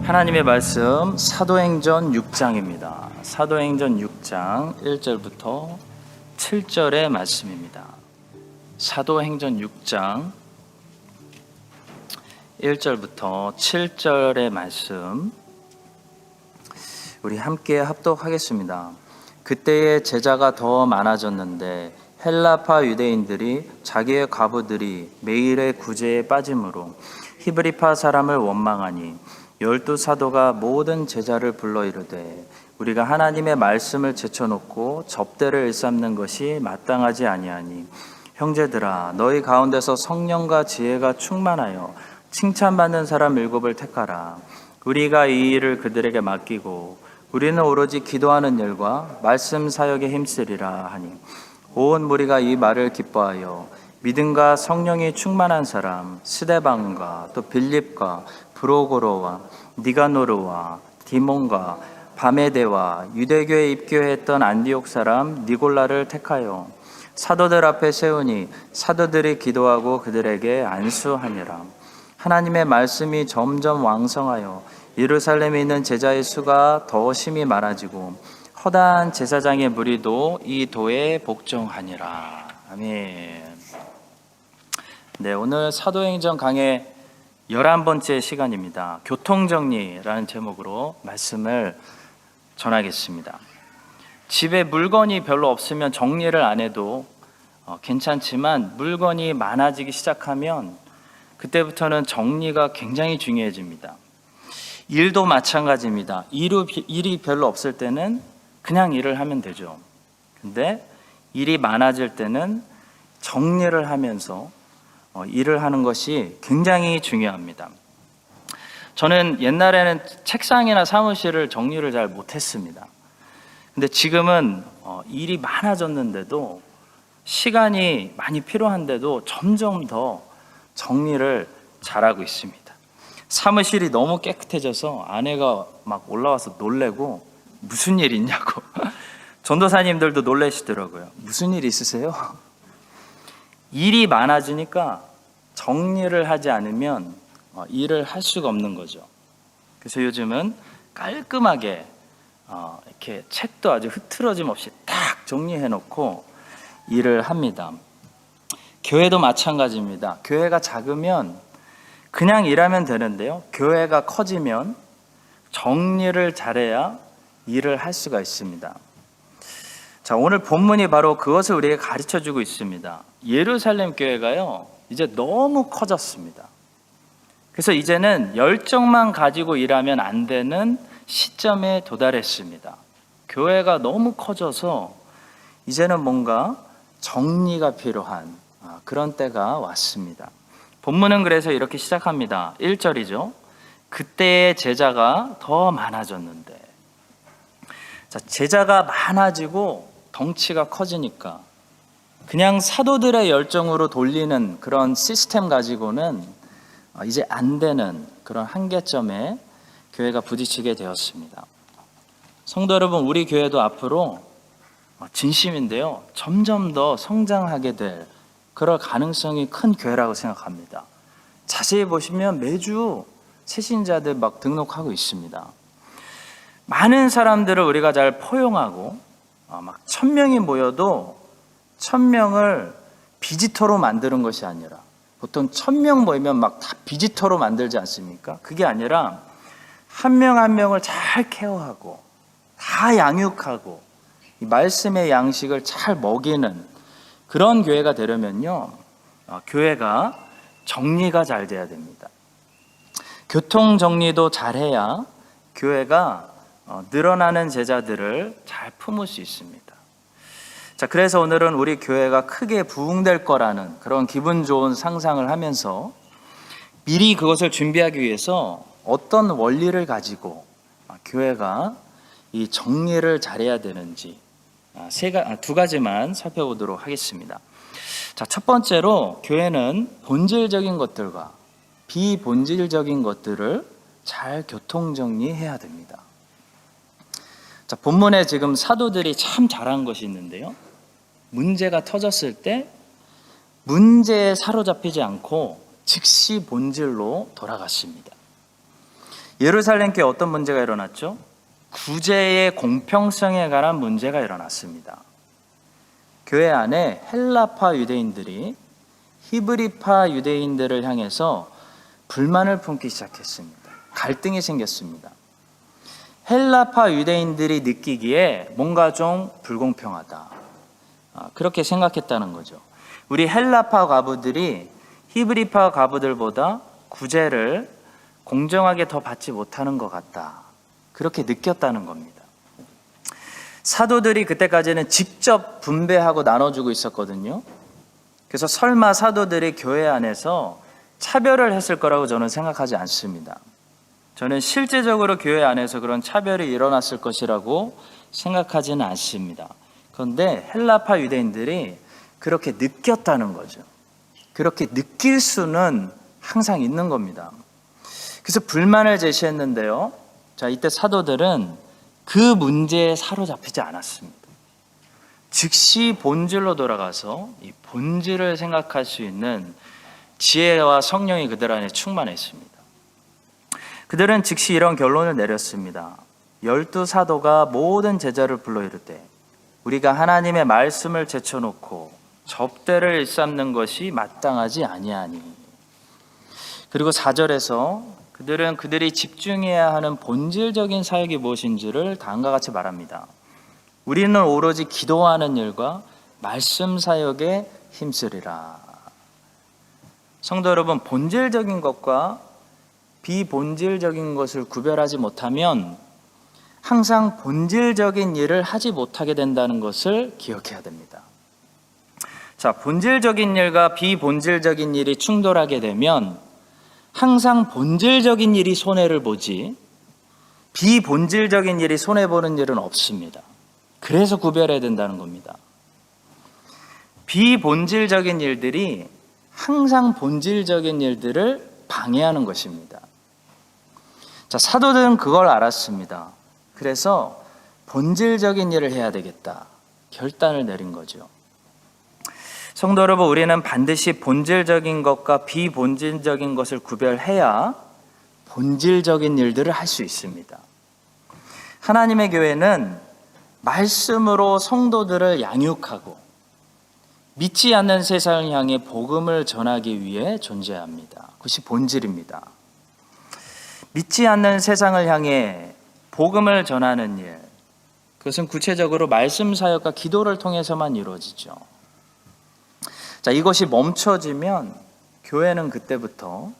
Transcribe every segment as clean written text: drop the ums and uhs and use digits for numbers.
하나님의 말씀 사도행전 6장입니다. 사도행전 6장 1절부터 7절의 말씀입니다. 사도행전 6장 1절부터 7절의 말씀 우리 함께 합독하겠습니다. 그때의 제자가 더 많아졌는데 헬라파 유대인들이 자기의 과부들이 매일의 구제에 빠짐으로 히브리파 사람을 원망하니 12사도가 모든 제자를 불러 이르되 우리가 하나님의 말씀을 제쳐놓고 접대를 일삼는 것이 마땅하지 아니하니 형제들아 너희 가운데서 성령과 지혜가 충만하여 칭찬받는 사람 7을 택하라. 우리가 이 일을 그들에게 맡기고 우리는 오로지 기도하는 일과 말씀 사역에 힘쓰리라 하니 온 무리가 이 말을 기뻐하여 믿음과 성령이 충만한 사람 스데반과 또 빌립과 브로고로와 니가노르와 디몬과 바메데와 유대교에 입교했던 안디옥 사람 니골라를 택하여 사도들 앞에 세우니 사도들이 기도하고 그들에게 안수하니라. 하나님의 말씀이 점점 왕성하여 예루살렘에 있는 제자의 수가 더 심히 많아지고 허다한 제사장의 무리도 이 도에 복종하니라. 아멘. 네, 오늘 사도행전 강의 11번째 시간입니다. 교통정리라는 제목으로 말씀을 전하겠습니다. 집에 물건이 별로 없으면 정리를 안 해도 괜찮지만 물건이 많아지기 시작하면 그때부터는 정리가 굉장히 중요해집니다. 일도 마찬가지입니다. 일이 별로 없을 때는 그냥 일을 하면 되죠. 근데 일이 많아질 때는 정리를 하면서 일을 하는 것이 굉장히 중요합니다. 저는 옛날에는 책상이나 사무실을 정리를 잘 못했습니다. 근데 지금은 일이 많아졌는데도 시간이 많이 필요한데도 점점 더 정리를 잘하고 있습니다. 사무실이 너무 깨끗해져서 아내가 막 올라와서 놀래고 무슨 일 있냐고 전도사님들도 놀라시더라고요. 무슨 일 있으세요? 일이 많아지니까 정리를 하지 않으면 일을 할 수가 없는 거죠. 그래서 요즘은 깔끔하게 이렇게 책도 아주 흐트러짐 없이 딱 정리해 놓고 일을 합니다. 교회도 마찬가지입니다. 교회가 작으면 그냥 일하면 되는데요. 교회가 커지면 정리를 잘해야 일을 할 수가 있습니다. 자, 오늘 본문이 바로 그것을 우리에게 가르쳐주고 있습니다. 예루살렘 교회가요, 이제 너무 커졌습니다. 그래서 이제는 열정만 가지고 일하면 안 되는 시점에 도달했습니다. 교회가 너무 커져서 이제는 뭔가 정리가 필요한 그런 때가 왔습니다. 본문은 그래서 이렇게 시작합니다. 1절이죠. 그때의 제자가 더 많아졌는데. 자, 제자가 많아지고 덩치가 커지니까 그냥 사도들의 열정으로 돌리는 그런 시스템 가지고는 이제 안 되는 그런 한계점에 교회가 부딪히게 되었습니다. 성도 여러분, 우리 교회도 앞으로 진심인데요, 점점 더 성장하게 될 그럴 가능성이 큰 교회라고 생각합니다. 자세히 보시면 매주 새신자들 막 등록하고 있습니다. 많은 사람들을 우리가 잘 포용하고 막 1000명이 모여도 1000명을 비지터로 만드는 것이 아니라, 보통 1000명 모이면 막 다 비지터로 만들지 않습니까? 그게 아니라 한 명 한 명을 잘 케어하고 다 양육하고 이 말씀의 양식을 잘 먹이는 그런 교회가 되려면요, 교회가 정리가 잘 돼야 됩니다. 교통 정리도 잘해야 교회가 늘어나는 제자들을 잘 품을 수 있습니다. 자, 그래서 오늘은 우리 교회가 크게 부흥될 거라는 그런 기분 좋은 상상을 하면서 미리 그것을 준비하기 위해서 어떤 원리를 가지고 교회가 이 정리를 잘해야 되는지 두 가지만 살펴보도록 하겠습니다. 자, 첫 번째로 교회는 본질적인 것들과 비본질적인 것들을 잘 교통정리해야 됩니다. 자, 본문에 지금 사도들이 참 잘한 것이 있는데요, 문제가 터졌을 때 문제에 사로잡히지 않고 즉시 본질로 돌아갔습니다. 예루살렘 교회 어떤 문제가 일어났죠? 구제의 공평성에 관한 문제가 일어났습니다. 교회 안에 헬라파 유대인들이 히브리파 유대인들을 향해서 불만을 품기 시작했습니다. 갈등이 생겼습니다. 헬라파 유대인들이 느끼기에 뭔가 좀 불공평하다, 그렇게 생각했다는 거죠. 우리 헬라파 과부들이 히브리파 과부들보다 구제를 공정하게 더 받지 못하는 것 같다, 그렇게 느꼈다는 겁니다. 사도들이 그때까지는 직접 분배하고 나눠주고 있었거든요. 그래서 설마 사도들이 교회 안에서 차별을 했을 거라고 저는 생각하지 않습니다. 저는 실제적으로 교회 안에서 그런 차별이 일어났을 것이라고 생각하지는 않습니다. 그런데 헬라파 유대인들이 그렇게 느꼈다는 거죠. 그렇게 느낄 수는 항상 있는 겁니다. 그래서 불만을 제시했는데요. 자, 이때 사도들은 그 문제에 사로잡히지 않았습니다. 즉시 본질로 돌아가서 이 본질을 생각할 수 있는 지혜와 성령이 그들 안에 충만했습니다. 그들은 즉시 이런 결론을 내렸습니다. 12사도가 모든 제자를 불러 이르되 우리가 하나님의 말씀을 제쳐놓고 접대를 일삼는 것이 마땅하지 아니하니. 그리고 4절에서 그들은 그들이 집중해야 하는 본질적인 사역이 무엇인지를 다음과 같이 말합니다. 우리는 오로지 기도하는 일과 말씀 사역에 힘쓰리라. 성도 여러분, 본질적인 것과 비본질적인 것을 구별하지 못하면 항상 본질적인 일을 하지 못하게 된다는 것을 기억해야 됩니다. 자, 본질적인 일과 비본질적인 일이 충돌하게 되면 항상 본질적인 일이 손해를 보지 비본질적인 일이 손해보는 일은 없습니다. 그래서 구별해야 된다는 겁니다. 비본질적인 일들이 항상 본질적인 일들을 방해하는 것입니다. 자, 사도들은 그걸 알았습니다. 그래서 본질적인 일을 해야 되겠다, 결단을 내린 거죠. 성도 여러분, 우리는 반드시 본질적인 것과 비본질적인 것을 구별해야 본질적인 일들을 할 수 있습니다. 하나님의 교회는 말씀으로 성도들을 양육하고 믿지 않는 세상을 향해 복음을 전하기 위해 존재합니다. 그것이 본질입니다. 믿지 않는 세상을 향해 복음을 전하는 일, 그것은 구체적으로 말씀 사역과 기도를 통해서만 이루어지죠. 자, 이것이 멈춰지면 교회는 그때부터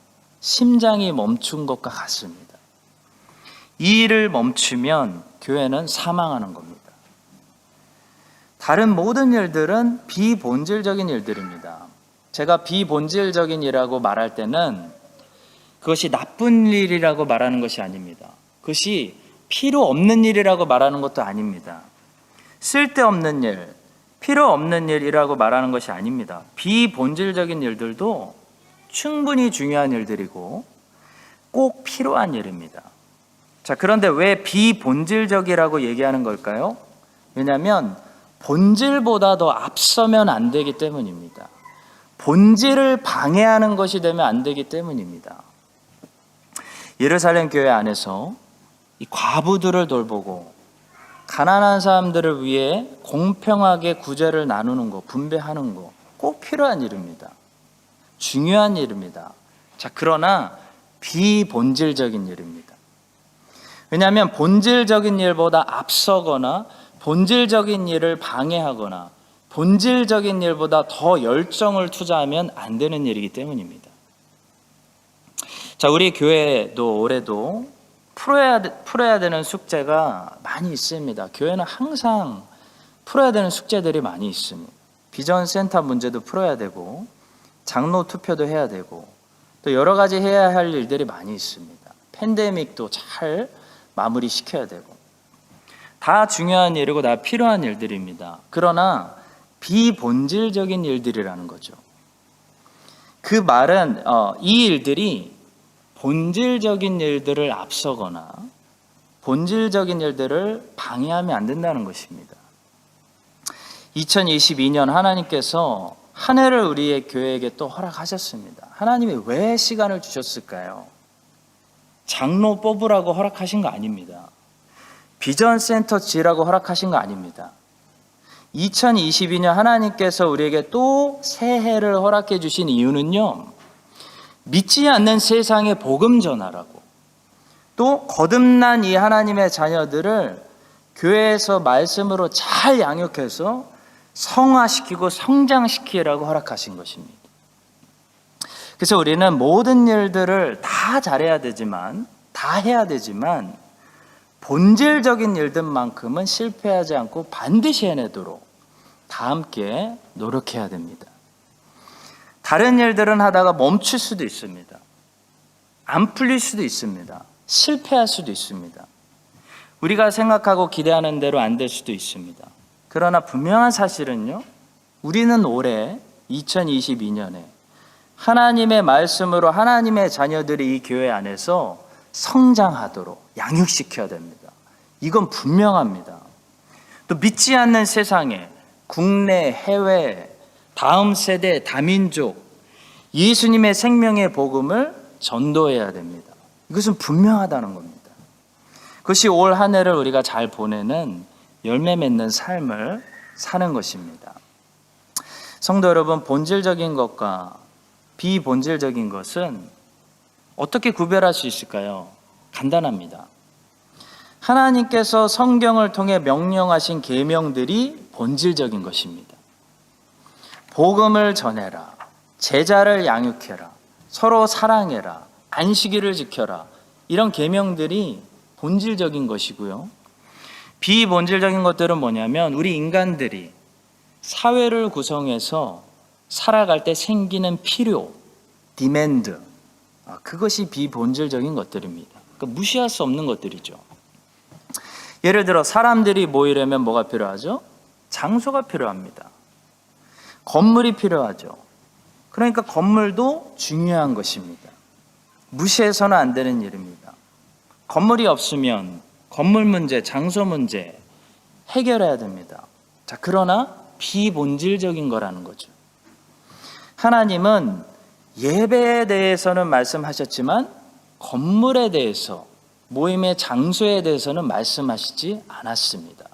심장이 멈춘 것과 같습니다. 이 일을 멈추면 교회는 사망하는 겁니다. 다른 모든 일들은 비본질적인 일들입니다. 제가 비본질적인 일이라고 말할 때는 그것이 나쁜 일이라고 말하는 것이 아닙니다. 그것이 필요 없는 일이라고 말하는 것도 아닙니다. 쓸데없는 일, 필요 없는 일이라고 말하는 것이 아닙니다. 비본질적인 일들도 충분히 중요한 일들이고 꼭 필요한 일입니다. 자, 그런데 왜 비본질적이라고 얘기하는 걸까요? 왜냐하면 본질보다 더 앞서면 안 되기 때문입니다. 본질을 방해하는 것이 되면 안 되기 때문입니다. 예루살렘 교회 안에서 이 과부들을 돌보고 가난한 사람들을 위해 공평하게 구제를 나누는 것, 분배하는 것, 꼭 필요한 일입니다. 중요한 일입니다. 자, 그러나 비본질적인 일입니다. 왜냐하면 본질적인 일보다 앞서거나 본질적인 일을 방해하거나 본질적인 일보다 더 열정을 투자하면 안 되는 일이기 때문입니다. 자, 우리 교회도 올해도 풀어야 되는 숙제가 많이 있습니다. 교회는 항상 풀어야 되는 숙제들이 많이 있습니다. 비전 센터 문제도 풀어야 되고 장로 투표도 해야 되고 또 여러 가지 해야 할 일들이 많이 있습니다. 팬데믹도 잘 마무리 시켜야 되고 다 중요한 일이고 다 필요한 일들입니다. 그러나 비본질적인 일들이라는 거죠. 그 말은 이 일들이 본질적인 일들을 앞서거나 본질적인 일들을 방해하면 안 된다는 것입니다. 2022년 하나님께서 한 해를 우리의 교회에게 또 허락하셨습니다. 하나님이 왜 시간을 주셨을까요? 장로 뽑으라고 허락하신 거 아닙니다. 비전센터 지으라고 허락하신 거 아닙니다. 2022년 하나님께서 우리에게 또 새해를 허락해 주신 이유는요, 믿지 않는 세상에 복음 전하라고, 또 거듭난 이 하나님의 자녀들을 교회에서 말씀으로 잘 양육해서 성화시키고 성장시키라고 허락하신 것입니다. 그래서 우리는 모든 일들을 다 잘해야 되지만, 다 해야 되지만 본질적인 일들만큼은 실패하지 않고 반드시 해내도록 다 함께 노력해야 됩니다. 다른 일들은 하다가 멈출 수도 있습니다. 안 풀릴 수도 있습니다. 실패할 수도 있습니다. 우리가 생각하고 기대하는 대로 안 될 수도 있습니다. 그러나 분명한 사실은요, 우리는 올해 2022년에 하나님의 말씀으로 하나님의 자녀들이 이 교회 안에서 성장하도록 양육시켜야 됩니다. 이건 분명합니다. 또 믿지 않는 세상에 국내, 해외, 다음 세대, 다민족 예수님의 생명의 복음을 전도해야 됩니다. 이것은 분명하다는 겁니다. 그것이 올 한 해를 우리가 잘 보내는 열매 맺는 삶을 사는 것입니다. 성도 여러분, 본질적인 것과 비본질적인 것은 어떻게 구별할 수 있을까요? 간단합니다. 하나님께서 성경을 통해 명령하신 계명들이 본질적인 것입니다. 복음을 전해라, 제자를 양육해라, 서로 사랑해라, 안식일을 지켜라, 이런 계명들이 본질적인 것이고요. 비본질적인 것들은 뭐냐면 우리 인간들이 사회를 구성해서 살아갈 때 생기는 필요, 디맨드, 그것이 비본질적인 것들입니다. 그러니까 무시할 수 없는 것들이죠. 예를 들어 사람들이 모이려면 뭐가 필요하죠? 장소가 필요합니다. 건물이 필요하죠. 그러니까 건물도 중요한 것입니다. 무시해서는 안 되는 일입니다. 건물이 없으면 건물 문제, 장소 문제 해결해야 됩니다. 자, 그러나 비본질적인 거라는 거죠. 하나님은 예배에 대해서는 말씀하셨지만 건물에 대해서, 모임의 장소에 대해서는 말씀하시지 않았습니다.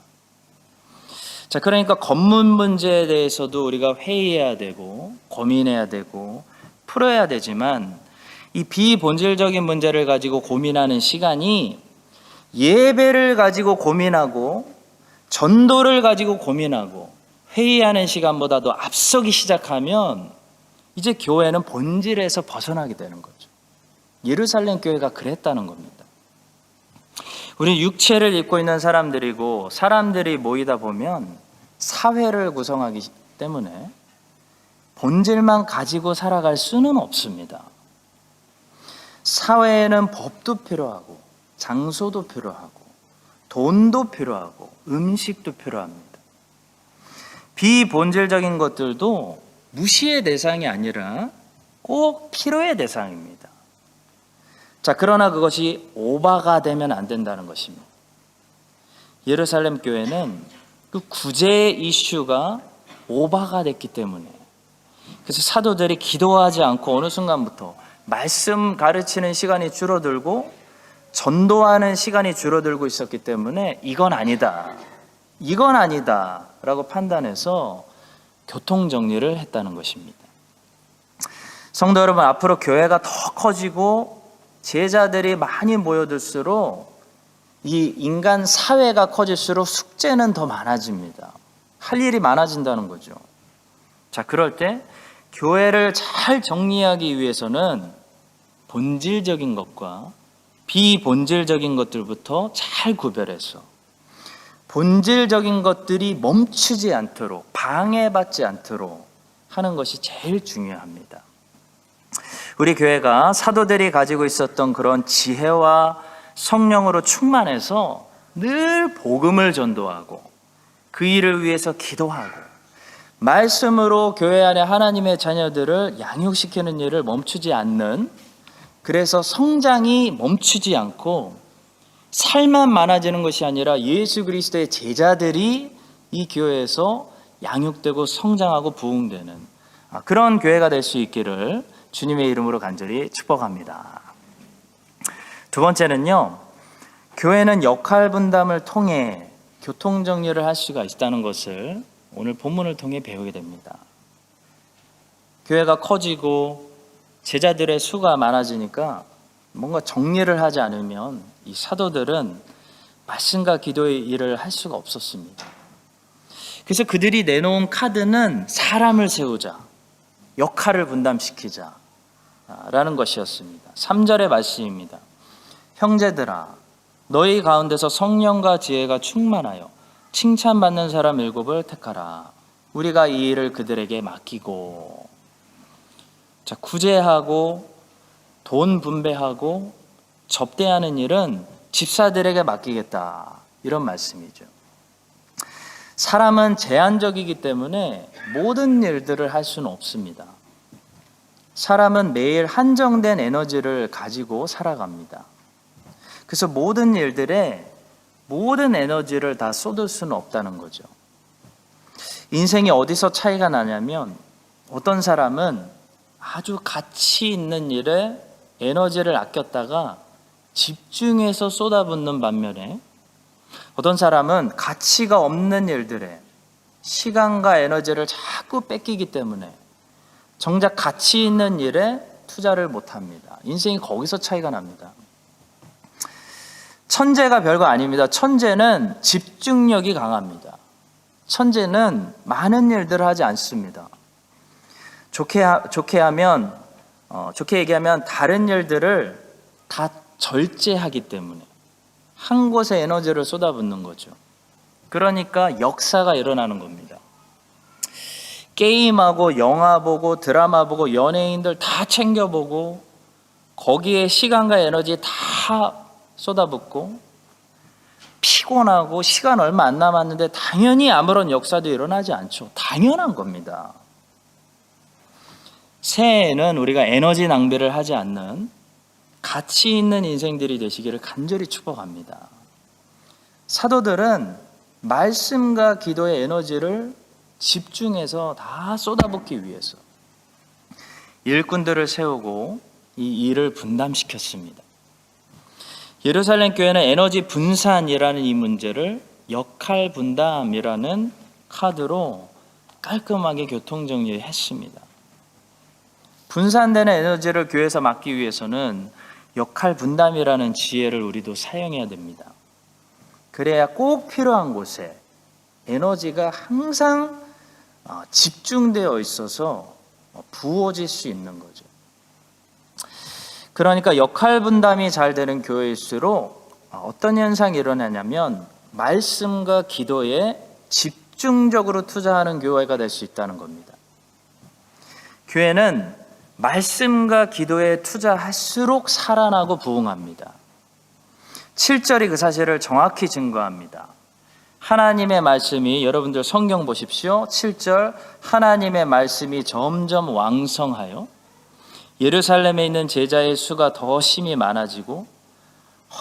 자, 그러니까 건물 문제에 대해서도 우리가 회의해야 되고 고민해야 되고 풀어야 되지만 이 비본질적인 문제를 가지고 고민하는 시간이 예배를 가지고 고민하고 전도를 가지고 고민하고 회의하는 시간보다도 앞서기 시작하면 이제 교회는 본질에서 벗어나게 되는 거죠. 예루살렘 교회가 그랬다는 겁니다. 우리 육체를 입고 있는 사람들이고 사람들이 모이다 보면 사회를 구성하기 때문에 본질만 가지고 살아갈 수는 없습니다. 사회에는 법도 필요하고 장소도 필요하고 돈도 필요하고 음식도 필요합니다. 비본질적인 것들도 무시의 대상이 아니라 꼭 필요의 대상입니다. 자, 그러나 그것이 오바가 되면 안 된다는 것입니다. 예루살렘 교회는 그 구제 이슈가 오바가 됐기 때문에, 그래서 사도들이 기도하지 않고 어느 순간부터 말씀 가르치는 시간이 줄어들고 전도하는 시간이 줄어들고 있었기 때문에 이건 아니다 라고 판단해서 교통정리를 했다는 것입니다. 성도 여러분, 앞으로 교회가 더 커지고 제자들이 많이 모여들수록 이 인간 사회가 커질수록 숙제는 더 많아집니다. 할 일이 많아진다는 거죠. 자, 그럴 때 교회를 잘 정리하기 위해서는 본질적인 것과 비본질적인 것들부터 잘 구별해서 본질적인 것들이 멈추지 않도록, 방해받지 않도록 하는 것이 제일 중요합니다. 우리 교회가 사도들이 가지고 있었던 그런 지혜와 성령으로 충만해서 늘 복음을 전도하고 그 일을 위해서 기도하고 말씀으로 교회 안에 하나님의 자녀들을 양육시키는 일을 멈추지 않는, 그래서 성장이 멈추지 않고 살만 많아지는 것이 아니라 예수 그리스도의 제자들이 이 교회에서 양육되고 성장하고 부흥되는 그런 교회가 될 수 있기를 주님의 이름으로 간절히 축복합니다. 두 번째는요, 교회는 역할 분담을 통해 교통 정리를 할 수가 있다는 것을 오늘 본문을 통해 배우게 됩니다. 교회가 커지고 제자들의 수가 많아지니까 뭔가 정리를 하지 않으면 이 사도들은 말씀과 기도의 일을 할 수가 없었습니다. 그래서 그들이 내놓은 카드는 사람을 세우자, 역할을 분담시키자 라는 것이었습니다. 3절의 말씀입니다. 형제들아, 너희 가운데서 성령과 지혜가 충만하여 칭찬받는 사람 7을 택하라. 우리가 이 일을 그들에게 맡기고. 자, 구제하고 돈 분배하고 접대하는 일은 집사들에게 맡기겠다, 이런 말씀이죠. 사람은 제한적이기 때문에 모든 일들을 할 수는 없습니다. 사람은 매일 한정된 에너지를 가지고 살아갑니다. 그래서 모든 일들에 모든 에너지를 다 쏟을 수는 없다는 거죠. 인생이 어디서 차이가 나냐면, 어떤 사람은 아주 가치 있는 일에 에너지를 아꼈다가 집중해서 쏟아붓는 반면에, 어떤 사람은 가치가 없는 일들에 시간과 에너지를 자꾸 뺏기기 때문에 정작 가치 있는 일에 투자를 못합니다. 인생이 거기서 차이가 납니다. 천재가 별거 아닙니다. 천재는 집중력이 강합니다. 천재는 많은 일들을 하지 않습니다. 좋게 얘기하면 다른 일들을 다 절제하기 때문에 한 곳에 에너지를 쏟아붓는 거죠. 그러니까 역사가 일어나는 겁니다. 게임하고 영화 보고 드라마 보고 연예인들 다 챙겨보고 거기에 시간과 에너지 다 쏟아붓고 피곤하고 시간 얼마 안 남았는데 당연히 아무런 역사도 일어나지 않죠. 당연한 겁니다. 새해에는 우리가 에너지 낭비를 하지 않는 가치 있는 인생들이 되시기를 간절히 축복합니다. 사도들은 말씀과 기도의 에너지를 집중해서 다 쏟아붓기 위해서 일꾼들을 세우고 이 일을 분담시켰습니다. 예루살렘 교회는 에너지 분산이라는 이 문제를 역할 분담이라는 카드로 깔끔하게 교통정리했습니다. 분산되는 에너지를 교회에서 막기 위해서는 역할 분담이라는 지혜를 우리도 사용해야 됩니다. 그래야 꼭 필요한 곳에 에너지가 항상 집중되어 있어서 부어질 수 있는 거죠. 그러니까 역할 분담이 잘 되는 교회일수록 어떤 현상이 일어나냐면 말씀과 기도에 집중적으로 투자하는 교회가 될 수 있다는 겁니다. 교회는 말씀과 기도에 투자할수록 살아나고 부흥합니다. 7절이 그 사실을 정확히 증거합니다. 하나님의 말씀이, 여러분들 성경 보십시오. 7절, 하나님의 말씀이 점점 왕성하여 예루살렘에 있는 제자의 수가 더 심히 많아지고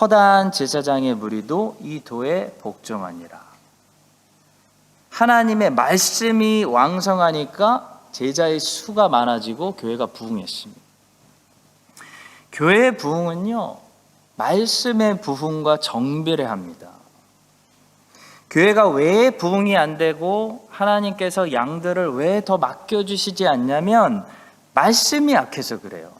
허다한 제사장의 무리도 이 도에 복종하니라. 하나님의 말씀이 왕성하니까 제자의 수가 많아지고 교회가 부흥했습니다. 교회의 부흥은요, 말씀의 부흥과 정비례합니다. 교회가 왜 부흥이 안 되고 하나님께서 양들을 왜 더 맡겨주시지 않냐면 말씀이 약해서 그래요.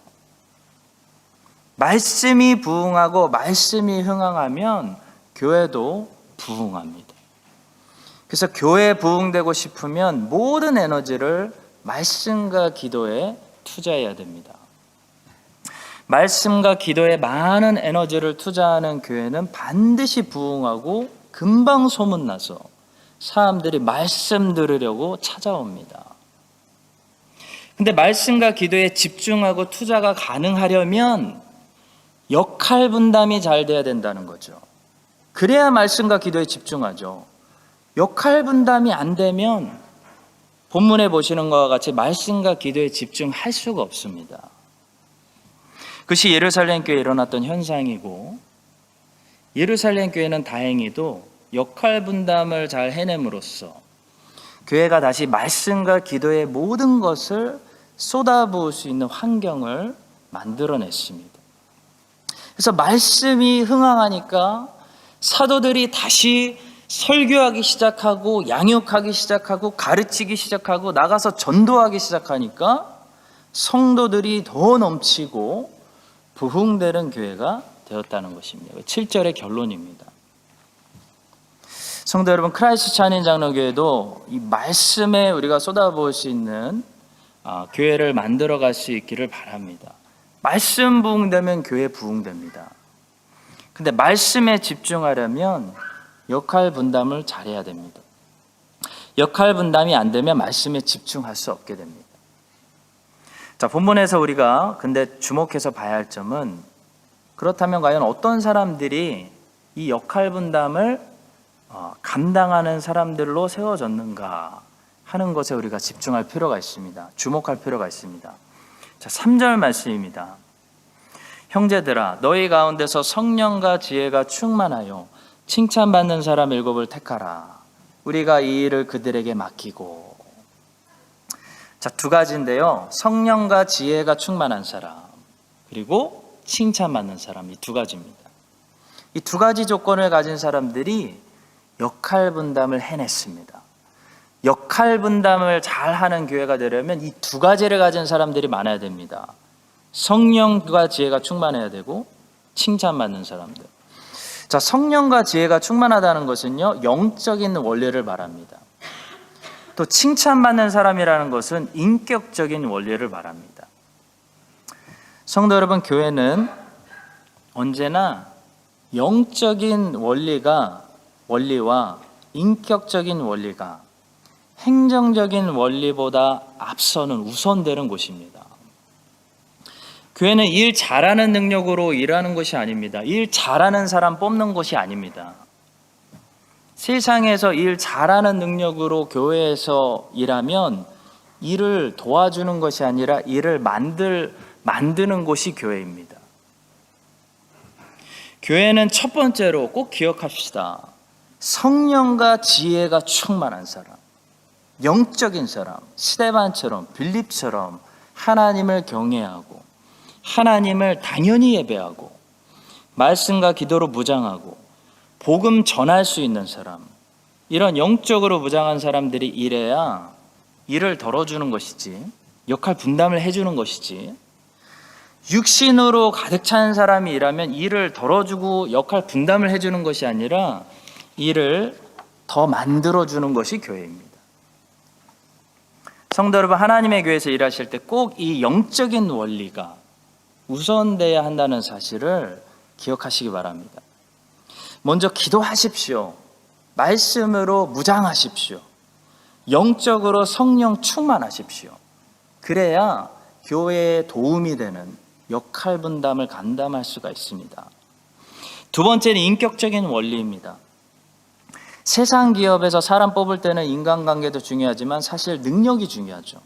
말씀이 부흥하고 말씀이 흥황하면 교회도 부흥합니다. 그래서 교회 부흥되고 싶으면 모든 에너지를 말씀과 기도에 투자해야 됩니다. 말씀과 기도에 많은 에너지를 투자하는 교회는 반드시 부흥하고 금방 소문나서 사람들이 말씀 들으려고 찾아옵니다. 근데 말씀과 기도에 집중하고 투자가 가능하려면 역할 분담이 잘 돼야 된다는 거죠. 그래야 말씀과 기도에 집중하죠. 역할 분담이 안 되면 본문에 보시는 것과 같이 말씀과 기도에 집중할 수가 없습니다. 그것이 예루살렘 교회에 일어났던 현상이고, 예루살렘 교회는 다행히도 역할 분담을 잘 해냄으로써 교회가 다시 말씀과 기도의 모든 것을 쏟아부을 수 있는 환경을 만들어냈습니다. 그래서 말씀이 흥황하니까 사도들이 다시 설교하기 시작하고 양육하기 시작하고 가르치기 시작하고 나가서 전도하기 시작하니까 성도들이 더 넘치고 부흥되는 교회가 되었다는 것입니다. 7절의 결론입니다. 성도 여러분, 크라이스트 찬인 장로교회도 이 말씀에 우리가 쏟아부을 수 있는 교회를 만들어 갈 수 있기를 바랍니다. 말씀 부흥되면 교회 부흥됩니다. 근데 말씀에 집중하려면 역할 분담을 잘해야 됩니다. 역할 분담이 안 되면 말씀에 집중할 수 없게 됩니다. 자, 본문에서 우리가 근데 주목해서 봐야 할 점은, 그렇다면 과연 어떤 사람들이 이 역할 분담을 감당하는 사람들로 세워졌는가 하는 것에 우리가 집중할 필요가 있습니다. 주목할 필요가 있습니다. 자, 3절 말씀입니다. 형제들아, 너희 가운데서 성령과 지혜가 충만하여 칭찬받는 사람 7을 택하라. 우리가 이 일을 그들에게 맡기고. 자, 두 가지인데요. 성령과 지혜가 충만한 사람, 그리고 칭찬받는 사람, 이 두 가지입니다. 이 두 가지 조건을 가진 사람들이 역할 분담을 해냈습니다. 역할 분담을 잘하는 교회가 되려면 이 두 가지를 가진 사람들이 많아야 됩니다. 성령과 지혜가 충만해야 되고 칭찬받는 사람들. 자, 성령과 지혜가 충만하다는 것은요, 영적인 원리를 말합니다. 또 칭찬받는 사람이라는 것은 인격적인 원리를 말합니다. 성도 여러분, 교회는 언제나 영적인 원리와 인격적인 원리가 행정적인 원리보다 앞서는 우선되는 곳입니다. 교회는 일 잘하는 능력으로 일하는 것이 아닙니다. 일 잘하는 사람 뽑는 것이 아닙니다. 세상에서 일 잘하는 능력으로 교회에서 일하면 일을 도와주는 것이 아니라 일을 만드는 곳이 교회입니다. 교회는 첫 번째로 꼭 기억합시다. 성령과 지혜가 충만한 사람, 영적인 사람, 스데반처럼, 빌립처럼 하나님을 경외하고 하나님을 당연히 예배하고 말씀과 기도로 무장하고 복음 전할 수 있는 사람, 이런 영적으로 무장한 사람들이 일해야 일을 덜어주는 것이지, 역할 분담을 해주는 것이지, 육신으로 가득 찬 사람이 일하면 일을 덜어주고 역할 분담을 해주는 것이 아니라 일을 더 만들어주는 것이 교회입니다. 성도 여러분, 하나님의 교회에서 일하실 때 꼭 이 영적인 원리가 우선돼야 한다는 사실을 기억하시기 바랍니다. 먼저 기도하십시오. 말씀으로 무장하십시오. 영적으로 성령 충만하십시오. 그래야 교회에 도움이 되는 역할 분담을 감당할 수가 있습니다. 두 번째는 인격적인 원리입니다. 세상 기업에서 사람 뽑을 때는 인간관계도 중요하지만 사실 능력이 중요하죠.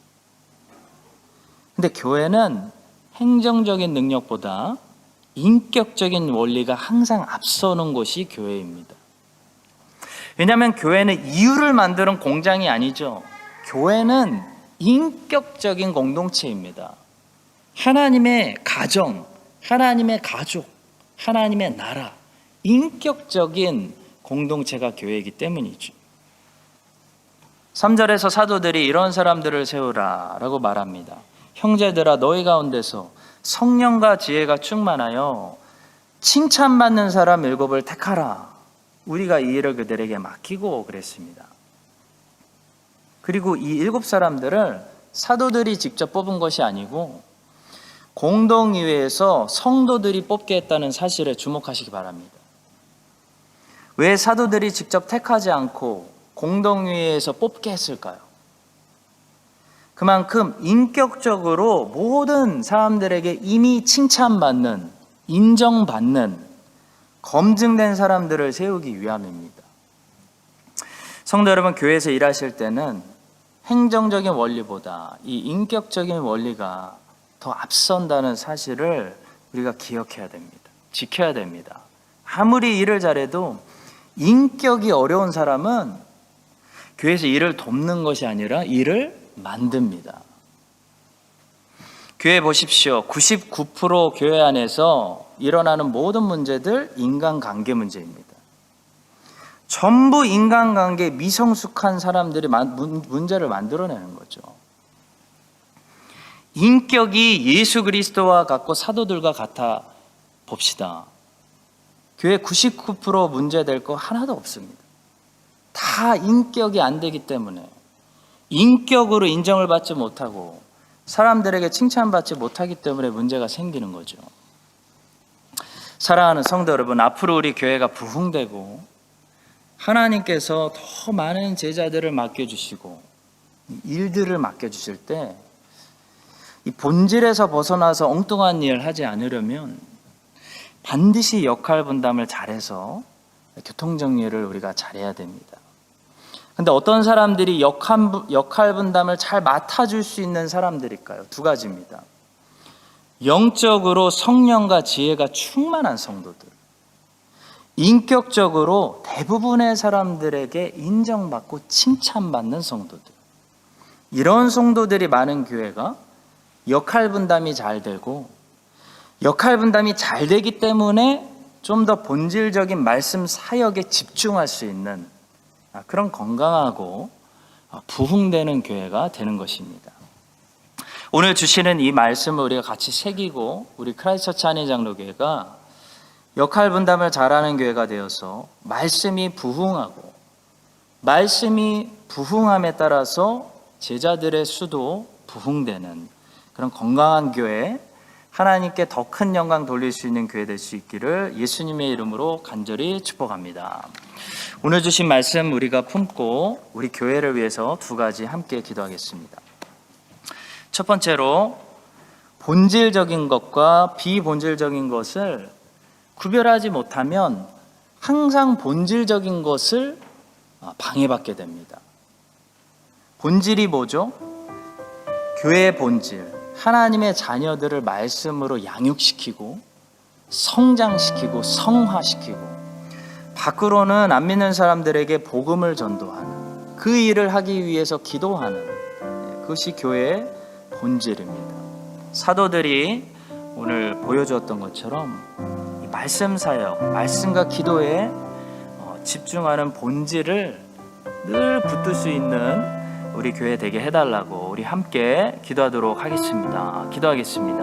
근데 교회는 행정적인 능력보다 인격적인 원리가 항상 앞서는 곳이 교회입니다. 왜냐하면 교회는 이유를 만드는 공장이 아니죠. 교회는 인격적인 공동체입니다. 하나님의 가정, 하나님의 가족, 하나님의 나라, 인격적인 공동체가 교회이기 때문이죠. 3절에서 사도들이 이런 사람들을 세우라 라고 말합니다. 형제들아, 너희 가운데서 성령과 지혜가 충만하여 칭찬받는 사람 7을 택하라. 우리가 이 일을 그들에게 맡기고 그랬습니다. 그리고 이 7 사람들을 사도들이 직접 뽑은 것이 아니고 공동의회에서 성도들이 뽑게 했다는 사실에 주목하시기 바랍니다. 왜 사도들이 직접 택하지 않고 공동의회에서 뽑게 했을까요? 그만큼 인격적으로 모든 사람들에게 이미 칭찬받는, 인정받는, 검증된 사람들을 세우기 위함입니다. 성도 여러분, 교회에서 일하실 때는 행정적인 원리보다 이 인격적인 원리가 더 앞선다는 사실을 우리가 기억해야 됩니다. 지켜야 됩니다. 아무리 일을 잘해도 인격이 어려운 사람은 교회에서 일을 돕는 것이 아니라 일을 만듭니다. 교회 보십시오. 99% 교회 안에서 일어나는 모든 문제들 인간관계 문제입니다. 전부 인간관계 미성숙한 사람들이 문제를 만들어내는 거죠. 인격이 예수 그리스도와 같고 사도들과 같아 봅시다. 교회 99% 문제될 거 하나도 없습니다. 다 인격이 안 되기 때문에, 인격으로 인정을 받지 못하고 사람들에게 칭찬받지 못하기 때문에 문제가 생기는 거죠. 사랑하는 성도 여러분, 앞으로 우리 교회가 부흥되고 하나님께서 더 많은 제자들을 맡겨주시고 일들을 맡겨주실 때 이 본질에서 벗어나서 엉뚱한 일을 하지 않으려면 반드시 역할 분담을 잘해서 교통정리를 우리가 잘해야 됩니다. 근데 어떤 사람들이 역할 분담을 잘 맡아줄 수 있는 사람들일까요? 두 가지입니다. 영적으로 성령과 지혜가 충만한 성도들, 인격적으로 대부분의 사람들에게 인정받고 칭찬받는 성도들, 이런 성도들이 많은 교회가 역할 분담이 잘 되고, 역할 분담이 잘 되기 때문에 좀 더 본질적인 말씀 사역에 집중할 수 있는 그런 건강하고 부흥되는 교회가 되는 것입니다. 오늘 주시는 이 말씀을 우리가 같이 새기고 우리 크라이스트처치 한인장로교회가 역할 분담을 잘하는 교회가 되어서 말씀이 부흥하고, 말씀이 부흥함에 따라서 제자들의 수도 부흥되는 그런 건강한 교회, 하나님께 더 큰 영광 돌릴 수 있는 교회 될 수 있기를 예수님의 이름으로 간절히 축복합니다. 오늘 주신 말씀 우리가 품고 우리 교회를 위해서 두 가지 함께 기도하겠습니다. 첫 번째로, 본질적인 것과 비본질적인 것을 구별하지 못하면 항상 본질적인 것을 방해받게 됩니다. 본질이 뭐죠? 교회의 본질, 하나님의 자녀들을 말씀으로 양육시키고 성장시키고 성화시키고 밖으로는 안 믿는 사람들에게 복음을 전도하는, 그 일을 하기 위해서 기도하는, 그것이 교회의 본질입니다. 사도들이 오늘 보여주었던 것처럼 이 말씀 사역, 말씀과 기도에 집중하는 본질을 늘 붙들 수 있는 우리 교회 되게 해달라고 우리 함께 기도하도록 하겠습니다. 기도하겠습니다.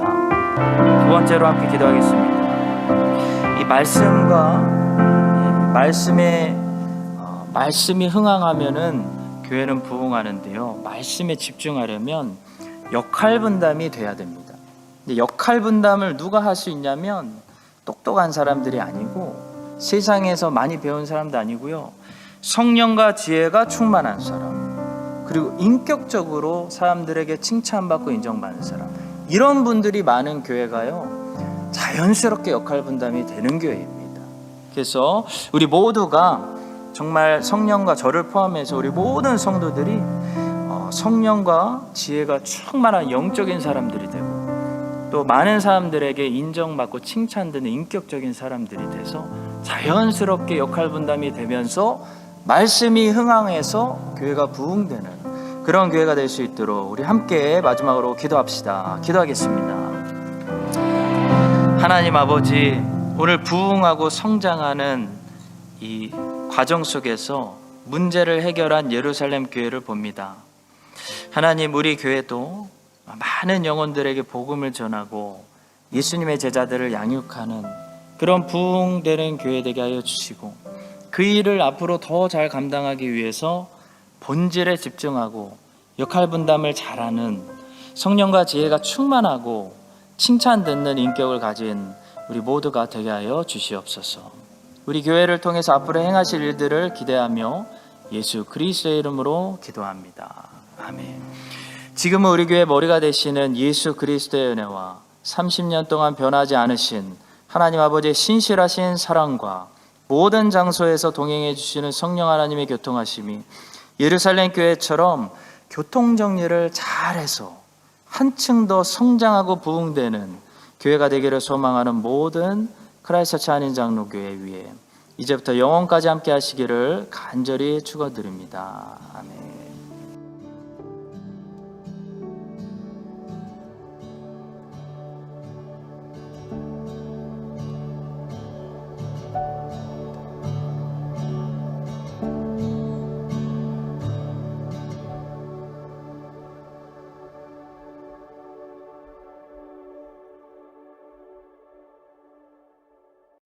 두 번째로 함께 기도하겠습니다. 이 말씀과 말씀이 흥황하면은 교회는 부흥하는데요. 말씀에 집중하려면 역할 분담이 돼야 됩니다. 근데 역할 분담을 누가 할 수 있냐면 똑똑한 사람들이 아니고 세상에서 많이 배운 사람도 아니고요. 성령과 지혜가 충만한 사람, 그리고 인격적으로 사람들에게 칭찬받고 인정받는 사람, 이런 분들이 많은 교회가요, 자연스럽게 역할 분담이 되는 교회입니다. 그래서 우리 모두가 정말 성령과 저를 포함해서 우리 모든 성도들이 성령과 지혜가 충만한 영적인 사람들이 되고, 또 많은 사람들에게 인정받고 칭찬되는 인격적인 사람들이 돼서 자연스럽게 역할 분담이 되면서 말씀이 흥황해서 교회가 부흥되는 그런 교회가 될 수 있도록 우리 함께 마지막으로 기도합시다. 기도하겠습니다. 하나님 아버지, 오늘 부흥하고 성장하는 이 과정 속에서 문제를 해결한 예루살렘 교회를 봅니다. 하나님, 우리 교회도 많은 영혼들에게 복음을 전하고 예수님의 제자들을 양육하는 그런 부흥되는 교회 되게 하여 주시고, 그 일을 앞으로 더 잘 감당하기 위해서 본질에 집중하고 역할 분담을 잘하는, 성령과 지혜가 충만하고 칭찬 듣는 인격을 가진 우리 모두가 되게 하여 주시옵소서. 우리 교회를 통해서 앞으로 행하실 일들을 기대하며 예수 그리스도의 이름으로 기도합니다. 아멘. 지금은 우리 교회 머리가 되시는 예수 그리스도의 은혜와 30년 동안 변하지 않으신 하나님 아버지의 신실하신 사랑과 모든 장소에서 동행해 주시는 성령 하나님의 교통하심이 예루살렘 교회처럼 교통정리를 잘해서 한층 더 성장하고 부흥되는 교회가 되기를 소망하는 모든 크라이스트처치 한인장로교회 위에 이제부터 영원까지 함께 하시기를 간절히 축원드립니다. 아멘.